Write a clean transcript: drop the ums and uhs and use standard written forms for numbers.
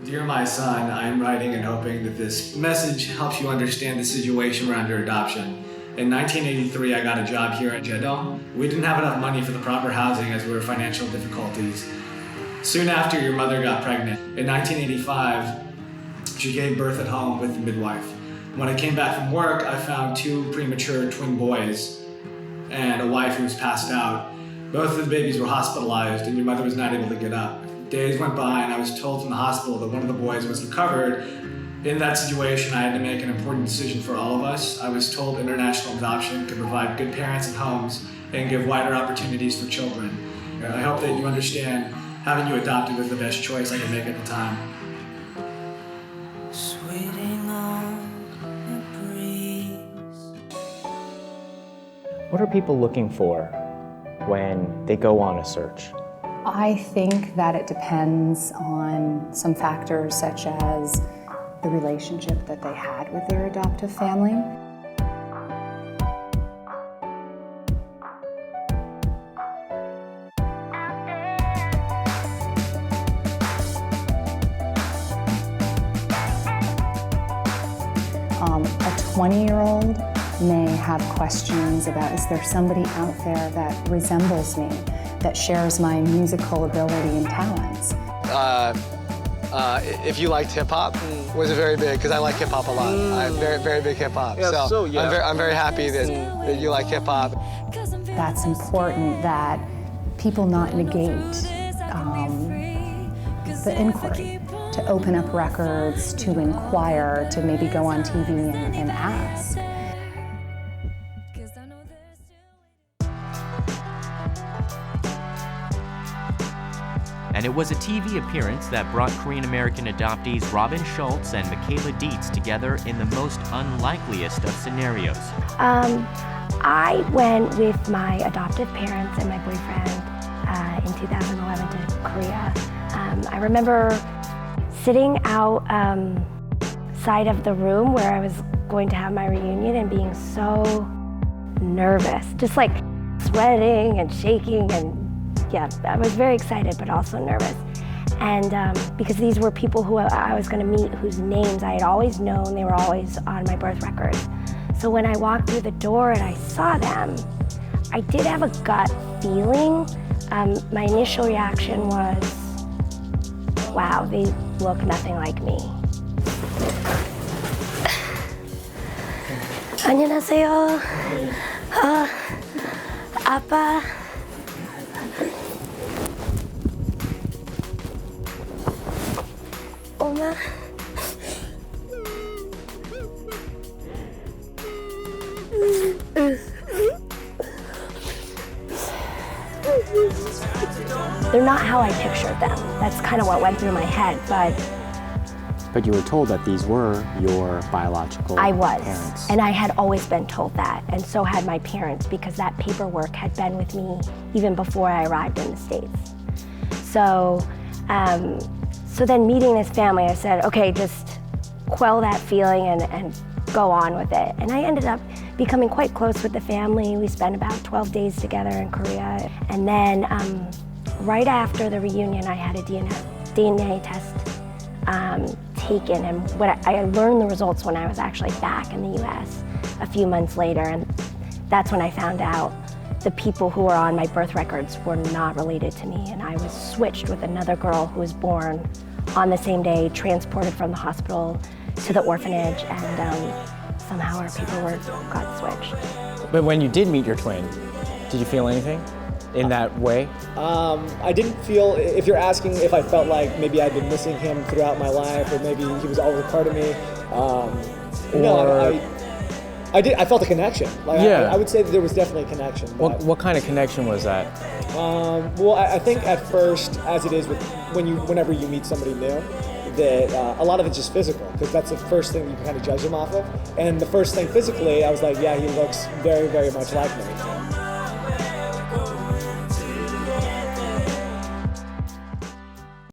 Dear my son, I am writing and hoping that this message helps you understand the situation around your adoption. In 1983, I got a job here at Jeddah. We didn't have enough money for the proper housing as we were in financial difficulties. Soon after, your mother got pregnant. In 1985, she gave birth at home with a midwife. When I came back from work, I found 2 premature twin boys and a wife who was passed out. Both of the babies were hospitalized and your mother was not able to get up. Days went by and I was told from the hospital that one of the boys was recovered. In that situation, I had to make an important decision for all of us. I was told international adoption could provide good parents and homes and give wider opportunities for children. I hope that you understand having you adopted was the best choice I could make at the time. What are people looking for when they go on a search? I think that it depends on some factors such as the relationship that they had with their adoptive family. A 20-year-old may have questions about, is there somebody out there that resembles me, that shares my musical ability and talents? If you liked hip-hop, was very big, because I like hip-hop a lot. I'm very, very big hip-hop. Yeah, so yeah. I'm very happy that you like hip-hop. That's important that people not negate the inquiry, to open up records, to inquire, to maybe go on TV and ask. And it was a TV appearance that brought Korean-American adoptees Robyn Shultz and Michaela Dietz together in the most unlikeliest of scenarios. I went with my adoptive parents and my boyfriend in 2011 to Korea. I remember sitting outside of the room where I was going to have my reunion and being so nervous, just like sweating and shaking, and yeah, I was very excited but also nervous. And because these were people who I was going to meet, whose names I had always known, they were always on my birth records. So when I walked through the door and I saw them, I did have a gut feeling. My initial reaction was, wow, they look nothing like me. 안녕하세요. 아빠. 엄마. They're not how I pictured them. That's kind of what went through my head, But you were told that these were your biological parents. I was, and I had always been told that, and so had my parents, because that paperwork had been with me even before I arrived in the States. So then meeting this family, I said, okay, just quell that feeling and go on with it. And I ended up becoming quite close with the family. We spent about 12 days together in Korea. And then right after the reunion, I had a DNA test taken, and I learned the results when I was actually back in the US a few months later, and that's when I found out the people who were on my birth records were not related to me, and I was switched with another girl who was born on the same day, transported from the hospital to the orphanage, and somehow our paperwork got switched. But when you did meet your twin, did you feel anything in that way? I didn't feel, if you're asking if I felt like maybe I'd been missing him throughout my life, or maybe he was always a part of me, no, I felt a connection. Like, yeah. I would say that there was definitely a connection. What kind of connection was that? Well, I think at first, as it is with whenever you meet somebody new, that a lot of it's just physical, because that's the first thing you can kind of judge them off of. And the first thing physically, I was like, yeah, he looks very, very much like me.